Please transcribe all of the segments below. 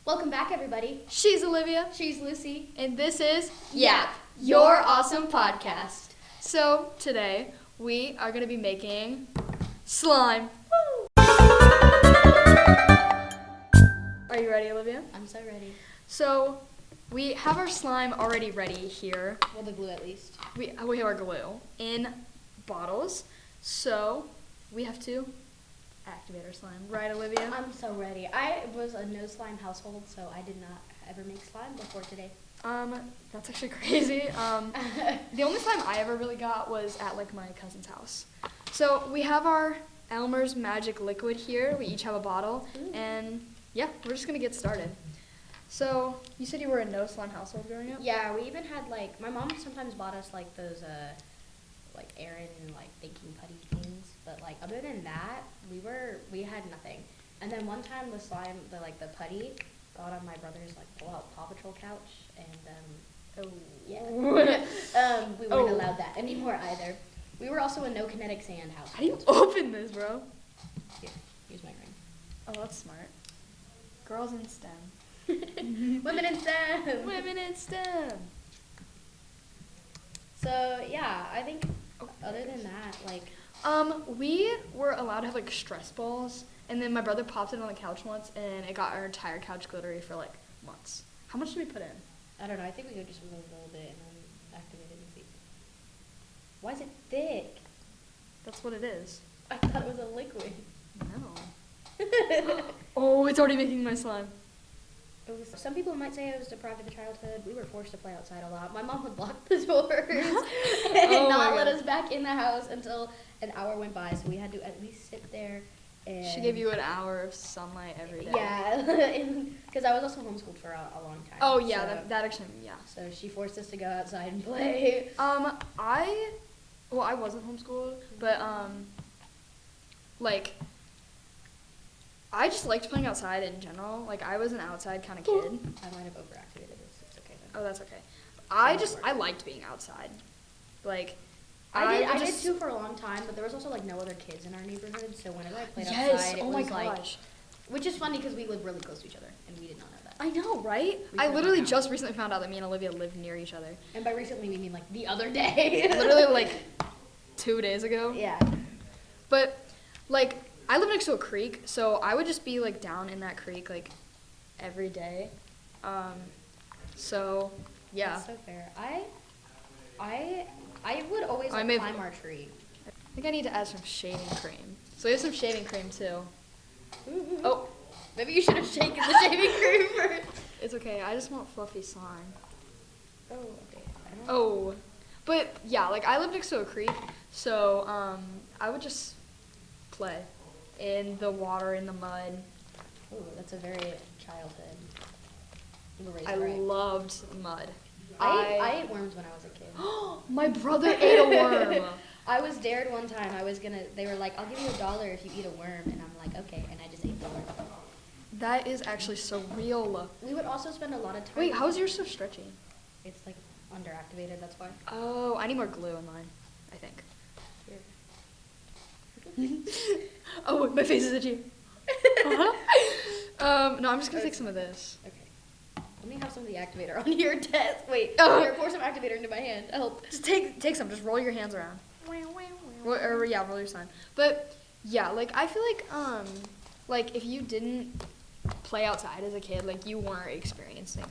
Welcome back, everybody. She's Olivia. She's Lucy. And this is YAP, your awesome podcast. So today we are going to be making slime. Woo! Are you ready, Olivia? I'm so ready. So we have our slime already ready here. Well, the glue at least. We have our glue in bottles. So we have to activate our slime. Right, Olivia? I'm so ready. I was a no slime household, so I did not ever make slime before today. That's actually crazy. The only slime I ever really got was at like my cousin's house. So we have our Elmer's Magic Liquid here. We each have a bottle. Ooh. And yeah, we're just gonna get started. So you said you were a no slime household growing up? Yeah, we even had like, my mom sometimes bought us like those like Aaron like baking putty things, but like other than that, we had nothing. And then one time the slime, the putty got on my brother's like pull-out Paw Patrol couch, and we weren't allowed that anymore either. We were also a no kinetic sand house. How do you open this, bro? Here's my ring. Oh, that's smart. Girls in STEM. Women in STEM. Women in STEM. So yeah, I think other than that, like we were allowed to have like stress balls, and then my brother popped it on the couch once, and it got our entire couch glittery for like months. How much did we put in? I don't know. I think we could just roll a little bit and then activate it and see. Why is it thick? That's what it is. I thought it was a liquid. No. Oh, it's already making my slime. Some people might say I was deprived of a childhood. We were forced to play outside a lot. My mom would lock the doors and not let us back in the house until an hour went by. So we had to at least sit there. And she gave you an hour of sunlight every day. Yeah, because I was also homeschooled for a long time. Oh yeah, so, that actually, yeah. So she forced us to go outside and play. I wasn't homeschooled, but like, I just liked playing outside in general. Like, I was an outside kind of kid. I might have overactivated this. It's okay though. Oh, that's okay. I liked being outside. Like, I did too for a long time, but there was also like no other kids in our neighborhood, so whenever I played outside, it was like, which is funny because we live really close to each other, and we did not know that. I know, right? I literally just recently found out that me and Olivia lived near each other. And by recently, we mean like the other day. Literally like 2 days ago. Yeah. But like, I live next to a creek, so I would just be like down in that creek like every day. So yeah. That's so fair. I would always climb our tree. I think I need to add some shaving cream. So we have some shaving cream too. Mm-hmm. Oh, maybe you should have shaken the shaving cream first. it's okay. I just want fluffy slime. Oh, okay. Oh, but yeah, like I live next to a creek, so I would just play in the water, in the mud. Oh, that's a very childhood. I loved mud. I ate worms when I was a kid. My brother ate a worm. I was dared one time. They were like, I'll give you $1 if you eat a worm. And I'm like, okay. And I just ate the worm. That is actually so real. We would also spend a lot of time. Wait, how is yours so stretchy? It's like underactivated, that's why. Oh, I need more glue in mine, I think. Here. Oh, my face is itchy. No, I'm just gonna take some of this. Okay. Let me have some of the activator on your desk. Wait, here, pour some activator into my hand. Help. Just take some. Just roll your hands around. Roll your slime. But yeah, like I feel like if you didn't play outside as a kid, like you weren't experiencing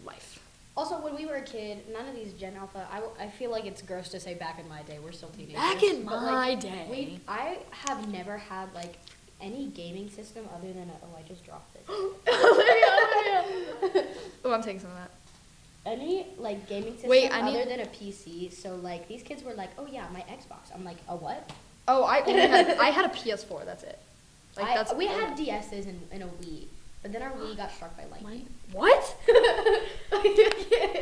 life. Also, when we were a kid, none of these Gen Alpha, I feel like it's gross to say back in my day. We're still teenagers. Back in but, my day. I have never had like any gaming system other than I just dropped this. Oh, I'm taking some of that. Any like gaming system other than a PC. So like these kids were like, oh yeah, my Xbox. I'm like, a what? Oh, I had a PS4. That's it. Like we had DSs and a Wii, but then our Wii got struck by lightning. What?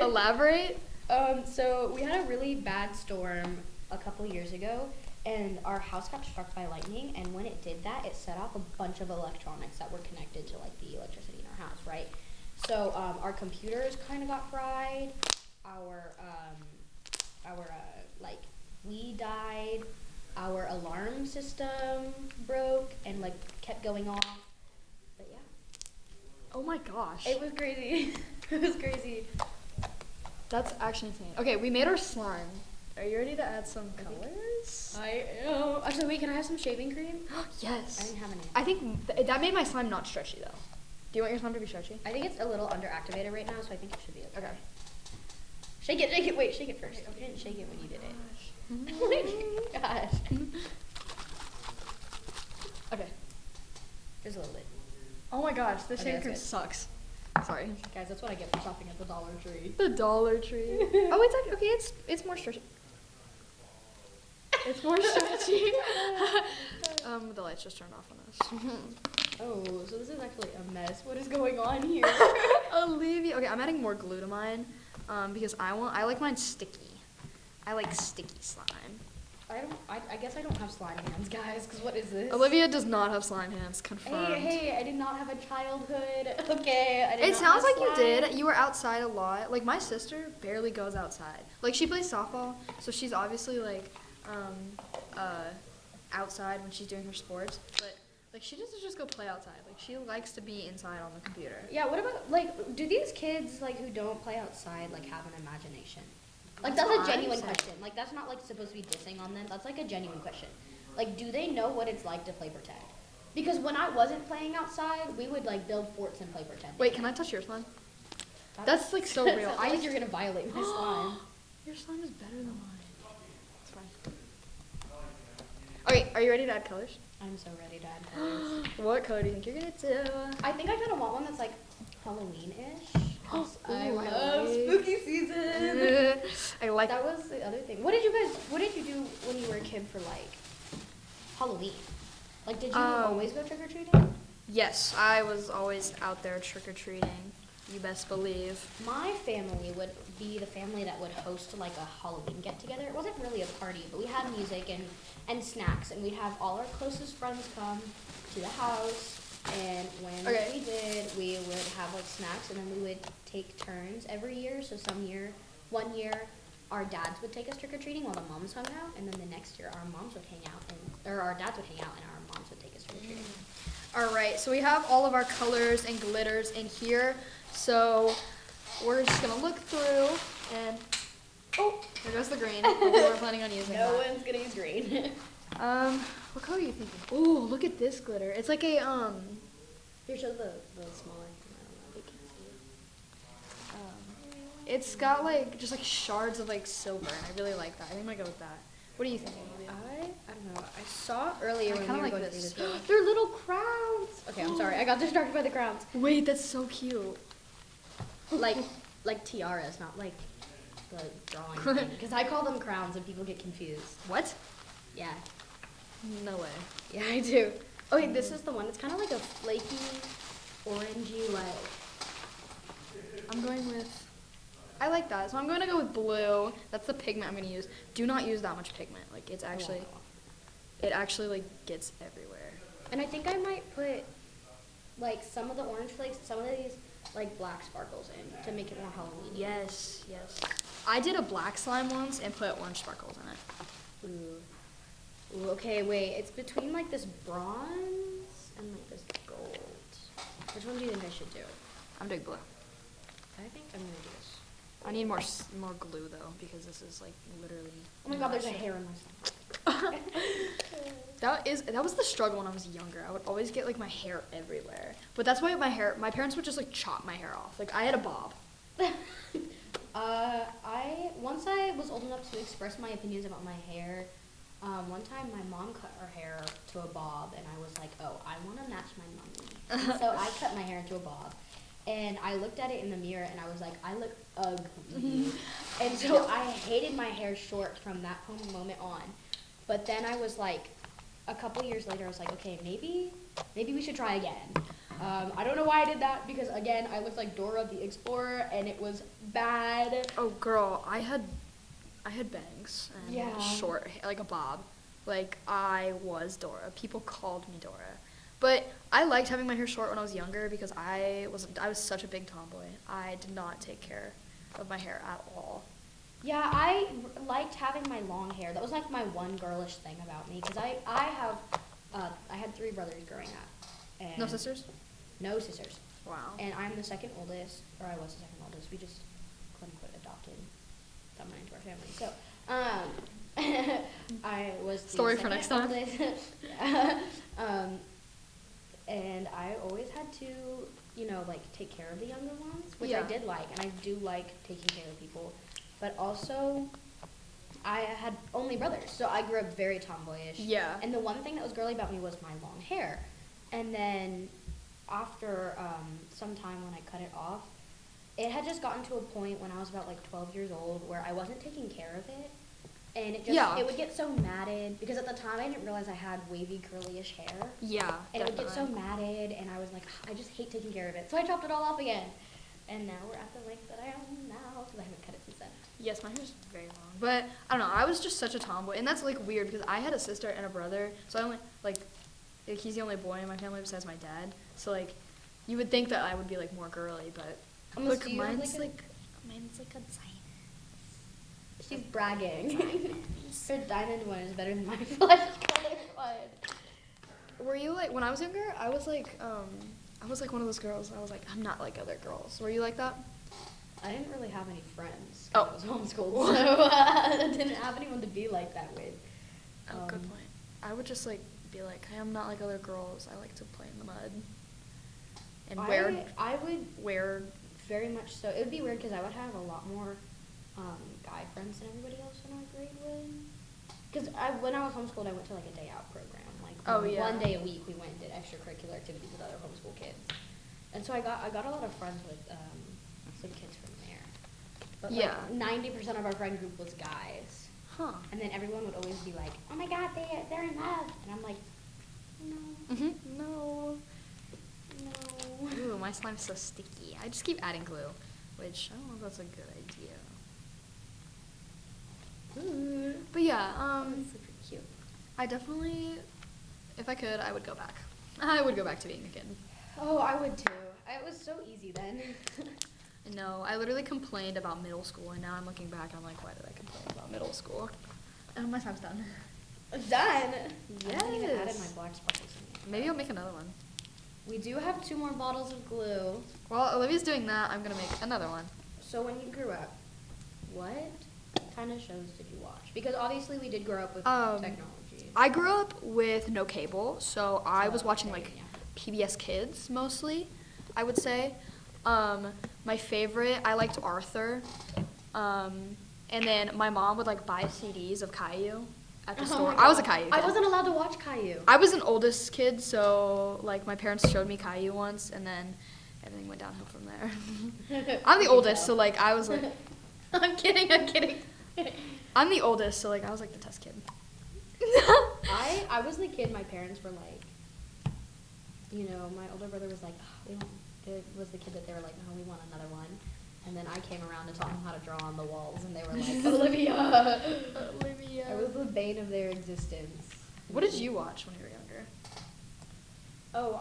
Elaborate. So we had a really bad storm a couple years ago, and our house got struck by lightning, and when it did that, it set off a bunch of electronics that were connected to like the electricity in our house, right? So our computers kind of got fried, our like Wii died, our alarm system broke and like kept going off. But yeah. Oh my gosh. It was crazy. It was crazy. That's actually insane. Okay, we made our slime. Are you ready to add some colors? I am. Actually, wait, can I have some shaving cream? Yes. I didn't have any. I think that made my slime not stretchy though. Do you want your slime to be stretchy? I think it's a little underactivated right now, so I think it should be okay. Okay. Shake it. Wait, shake it first. You didn't shake it when you did it. Oh my gosh. Okay. Just a little bit. Oh my gosh, this Okay, shaving cream that's good. sucks. Sorry. Guys, that's what I get for shopping at the Dollar Tree. The Dollar Tree. Oh, it's actually, okay. It's more stretchy. It's more stretchy. The lights just turned off on us. Oh, so this is actually a mess. What is going on here? Olivia. Okay, I'm adding more glue to mine, because I like mine sticky. I like sticky slime. I guess I don't have slime hands, guys, because what is this? Olivia does not have slime hands. Confirmed. Hey, I did not have a childhood. Okay, I did It not sounds have like you slime. did. You were outside a lot. Like my sister barely goes outside. Like she plays softball, so she's obviously like outside when she's doing her sports. But like she doesn't just go play outside. Like she likes to be inside on the computer. Yeah, what about, like, do these kids, like, who don't play outside, like, have an imagination? Like, That's that's what a I'm genuine saying. question. Like, that's not, like, supposed to be dissing on them. That's, like, a genuine question. Like, do they know what it's like to play pretend? Because when I wasn't playing outside, we would, like, build forts and play pretend. Wait, can I touch your slime? That's, like, so real. I think you're gonna violate my slime. Your slime is better than mine. It's fine. Okay, are you ready to add colors? I'm so ready to add colors. What color do you think you're gonna do? I think I kind of want one that's, like, Halloween-ish. I Ooh, love like. spooky season. I like That was the other thing. What did you do when you were a kid for, like, Halloween? Like, did you always go trick-or-treating? Yes, I was always out there trick-or-treating. You best believe. My family would be the family that would host, like, a Halloween get-together. It wasn't really a party, but we had music and snacks, and we'd have all our closest friends come to the house. And when we did, we would have, like, snacks, and then we would take turns every year. So one year, our dads would take us trick-or-treating while the moms hung out, and then the next year, our moms would hang out, or our dads would hang out, and our moms would take us trick-or-treating. All right, so we have all of our colors and glitters in here. So we're just gonna look through and, oh, there goes the green. We're planning on using No that. one's gonna use green. What color are you thinking? Oh, look at this glitter. It's like a, Here, show the smaller. I don't know if you can see. it's got like, just like shards of like silver, and I really like that. I think I'm gonna go with that. What are you thinking, Olivia? I don't know. I saw earlier I when kinda we were like going this. through this. They're little crowns. Okay, I'm sorry. I got distracted by the crowns. Wait, that's so cute. Like tiaras, not like the drawing thing. Because I call them crowns and people get confused. What? Yeah. No way. Yeah, I do. Okay, this is the one. It's kind of like a flaky, orangey, like. I'm going with, I like that. So I'm going to go with blue. That's the pigment I'm going to use. Do not use that much pigment. Like, it's actually, it actually, like, gets everywhere. And I think I might put, like, some of the orange flakes, some of these, like, black sparkles in to make it more Halloween. Yes, yes. I did a black slime once and put orange sparkles in it. Ooh, okay, wait. It's between, like, this bronze and, like, this gold. Which one do you think I should do? I'm doing blue. I think I'm gonna do this. I need more glue, though, because this is, like, literally. Oh my god, there's a hair in my stomach. That was the struggle when I was younger. I would always get, like, my hair everywhere. But that's why my parents would just, like, chop my hair off. Like, I had a bob. Once I was old enough to express my opinions about my hair, one time my mom cut her hair to a bob, and I was like, oh, I want to match my mommy. So I cut my hair into a bob, and I looked at it in the mirror, and I was like, I look ugly. And so I hated my hair short from that moment on. But then I was like, a couple years later, I was like, okay, maybe we should try again. I don't know why I did that, because again, I looked like Dora the Explorer, and it was bad. Oh, girl, I had bangs and Yeah. short hair, like a bob. Like, I was Dora. People called me Dora. But I liked having my hair short when I was younger because I was such a big tomboy. I did not take care of my hair at all. Yeah, I liked having my long hair. That was like my one girlish thing about me, because I had 3 brothers growing up. And No sisters? No sisters. Wow. And I'm the second oldest, or I was the second oldest. We just, quote unquote, adopted someone into our family. So, I was the Story for second next time. oldest. Yeah. And I always had to, like, take care of the younger ones, which I Yeah. did like, and I do like taking care of people. But also, I had only brothers, so I grew up very tomboyish. Yeah. And the one thing that was girly about me was my long hair. And then after some time when I cut it off, it had just gotten to a point when I was about like 12 years old where I wasn't taking care of it. And it would get so matted, because at the time I didn't realize I had wavy, curly-ish hair. Yeah, And it would get so definitely. matted, and I was like, I just hate taking care of it. So I chopped it all off again. And now we're at the length that I am now, because I haven't cut it since then. Yes, my hair's very long. But I don't know, I was just such a tomboy. And that's like weird because I had a sister and a brother. So I only, like, he's the only boy in my family besides my dad. So, like, you would think that I would be, like, more girly, but Almost, look, do you have, mine's like, like a diamond. She's bragging. Her diamond one is better than my flesh colored one. Were you like, when I was younger, I was like one of those girls. I was like, I'm not like other girls. Were you like that? I didn't really have any friends. Oh. I was homeschooled, so I didn't have anyone to be like that with. Oh, good point. I would just like be like, I am not like other girls. I like to play in the mud. And I would wear. very much so. It would be weird because I would have a lot more guy friends than everybody else in our grade would. Because when I was homeschooled, I went to like a day out program. Like one day a week, we went and did extracurricular activities with other homeschool kids. And so I got a lot of friends with some kids from there. But Yeah. like 90% of our friend group was guys. Huh. And then everyone would always be like, "Oh my God, they're in love," and I'm like, "No, No. no." Ooh, my slime's so sticky. I just keep adding glue, which I don't know if that's a good idea. Ooh. But yeah, That's super cute. I definitely, if I could, I would go back. I would go back to being a kid. Oh, I would too. It was so easy then. No, I literally complained about middle school, and now I'm looking back, I'm like, why did I complain about middle school? Oh, my time's done. Done. I haven't even added Yes. my black sparkles in yet. Maybe I'll make another one. We do have 2 more bottles of glue. While Olivia's doing that, I'm gonna make another one. So when you grew up, what kind of shows did you watch? Because obviously we did grow up with technology. I grew up with no cable, so I was watching same, like yeah. PBS Kids mostly, I would say. My favorite, I liked Arthur. And then my mom would like buy CDs of Caillou at the Oh store. my I was a God. Caillou kid. I wasn't allowed to watch Caillou. I was an oldest kid, so like my parents showed me Caillou once, and then everything went downhill from there. I'm the You oldest, tell. so like I was like, I'm kidding. I'm the oldest, so like I was like the test kid. I was the kid my parents were like, my older brother was like, "Oh, we want, it was the kid that they were like, no, we want another one. And then I came around to taught them how to draw on the walls, and they were like, Olivia. Olivia. I was the bane of their existence. What did you watch when you were younger? Oh,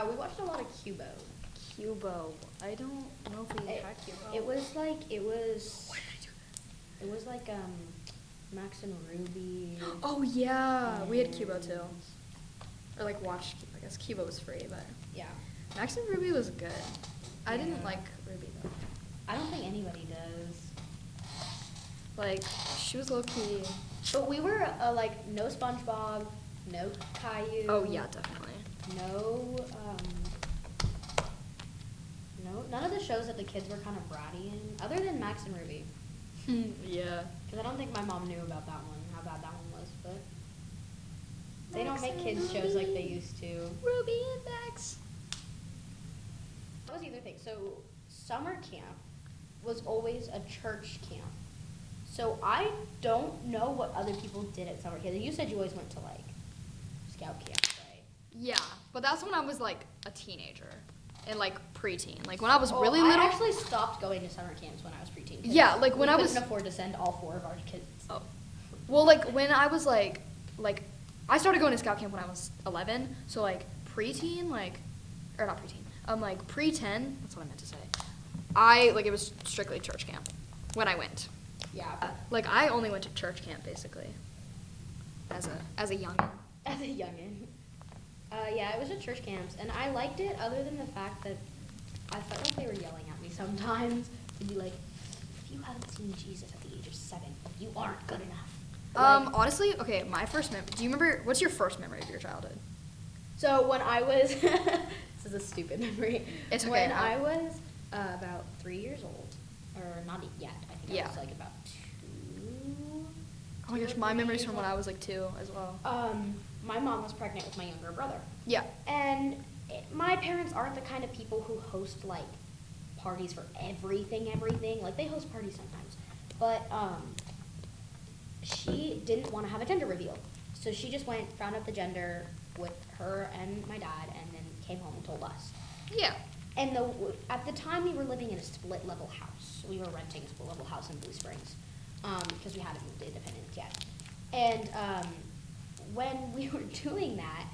we watched a lot of Cubo. Cubo. I don't know if we had Cubo. It was like, Why did I do it was like, Max and Ruby. Oh yeah, we had Cubo too. Or like watched. I guess Cubo was free, but Yeah. Max and Ruby was good. I didn't Yeah. like Ruby though. I don't think anybody does. Like she was low key. But we were, like, no SpongeBob, no Caillou. Oh yeah, definitely. No, none of the shows that the kids were kind of bratty in, other than Max and Ruby. Yeah. Because I don't think my mom knew about that one, how bad that one was, but they Max don't make and kids shows like they Ruby. used to. Ruby and Max. That was the other thing. So summer camp was always a church camp. So I don't know what other people did at summer camp. You said you always went to, like, scout camp, right? Yeah, but that's when I was like a teenager and like preteen. Like when I was Oh, really I little. actually stopped going to summer camps when I was preteen. 'Cause Yeah, like, we when I was- couldn't afford to send all 4 of our kids. Oh. Well, like when I was like I started going to scout camp when I was 11, so like preteen, or not preteen, like pre-10, that's what I meant to say. It was strictly church camp when I went. Yeah. Like I only went to church camp basically as a youngin. As a youngin. Yeah, it was at church camps, and I liked it other than the fact that I felt like they were yelling at me sometimes. They'd be like, if you haven't seen Jesus at the age of 7, you aren't good enough. Like, honestly, okay, my first memory. Do you remember, what's your first memory of your childhood? so when I was, this is a stupid memory. It's okay. When I was about 3 years old, or not yet, I think I was like about 2. Oh my gosh, my memory's from when I was like 2 as well. My mom was pregnant with my younger brother. Yeah. And my parents aren't the kind of people who host like parties for everything. Like they host parties sometimes. But she didn't want to have a gender reveal. So she just went, found out the gender with her and my dad, and then came home and told us. Yeah. And at the time, we were living in a split-level house. We were renting a split-level house in Blue Springs because we hadn't moved to Independence yet. And when we were doing that,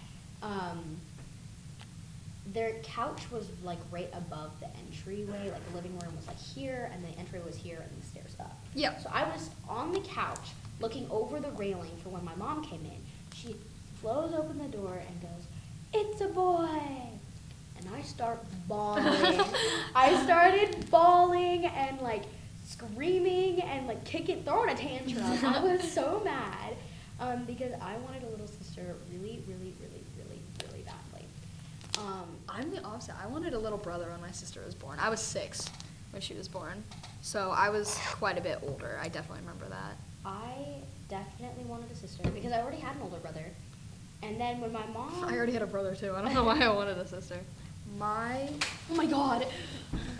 their couch was like right above the entryway. Like the living room was like here, and the entryway was here, and the stairs up. Yeah. So I was on the couch looking over the railing for when my mom came in. She blows open the door and goes, "It's a boy." And I start bawling. I started bawling and like screaming and like throwing a tantrum. I was so mad because I wanted a little sister really, really, really, really, really badly. I'm the opposite. I wanted a little brother when my sister was born. I was 6 when she was born, so I was quite a bit older. I definitely remember that. I definitely wanted a sister because I already had an older brother. And then when my mom... I already had a brother too. I don't know why I wanted a sister. Oh my god.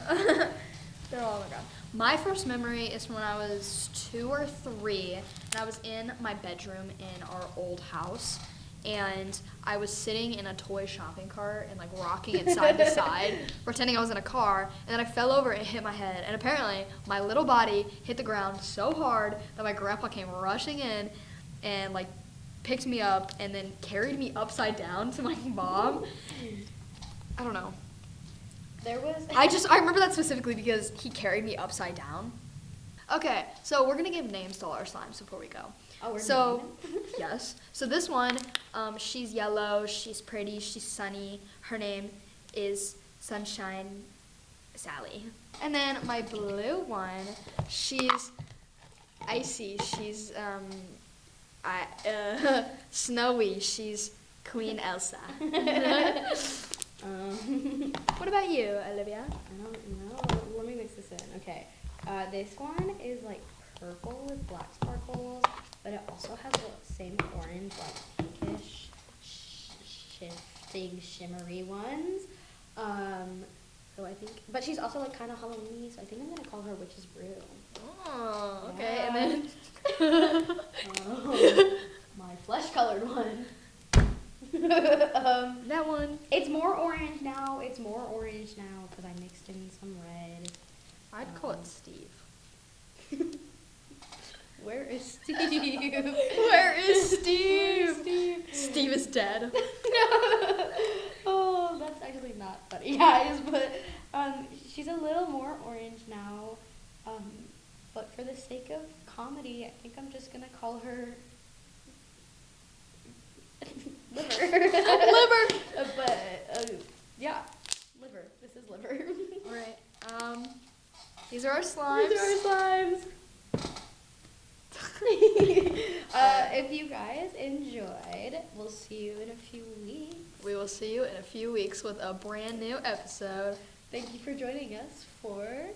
They're all, oh my god. My first memory is when I was 2 or 3, and I was in my bedroom in our old house, and I was sitting in a toy shopping cart and like rocking it side to side, pretending I was in a car, and then I fell over and hit my head, and apparently my little body hit the ground so hard that my grandpa came rushing in and like picked me up and then carried me upside down to my mom. I don't know. There was... I remember that specifically because he carried me upside down. Okay, so we're going to give names to all our slimes before we go. Oh, we're So, yes. So this one, she's yellow, she's pretty, she's sunny. Her name is Sunshine Sally. And then my blue one, she's icy, she's snowy, she's Queen Elsa. What about you, Olivia? I don't know. Let me mix this in. Okay. This one is like purple with black sparkles, but it also has the same orange, like pinkish, shifting, shimmery ones. So I think, but she's also like kind of Halloween-y, so I think I'm gonna call her Witch's Brew. Oh, okay. Yeah. And then my flesh-colored one. that one. It's more orange now. Because I mixed in some red. I'd call it Steve. Where is Steve? Where is Steve? Steve is dead. Oh, that's actually not funny, guys. But she's a little more orange now. But for the sake of comedy, I think I'm just gonna call her Liver. Liver. But yeah, Liver. This is Liver. All right. These are our slimes. If you guys enjoyed, we'll see you in a few weeks. We will see you in a few weeks with a brand new episode. Thank you for joining us for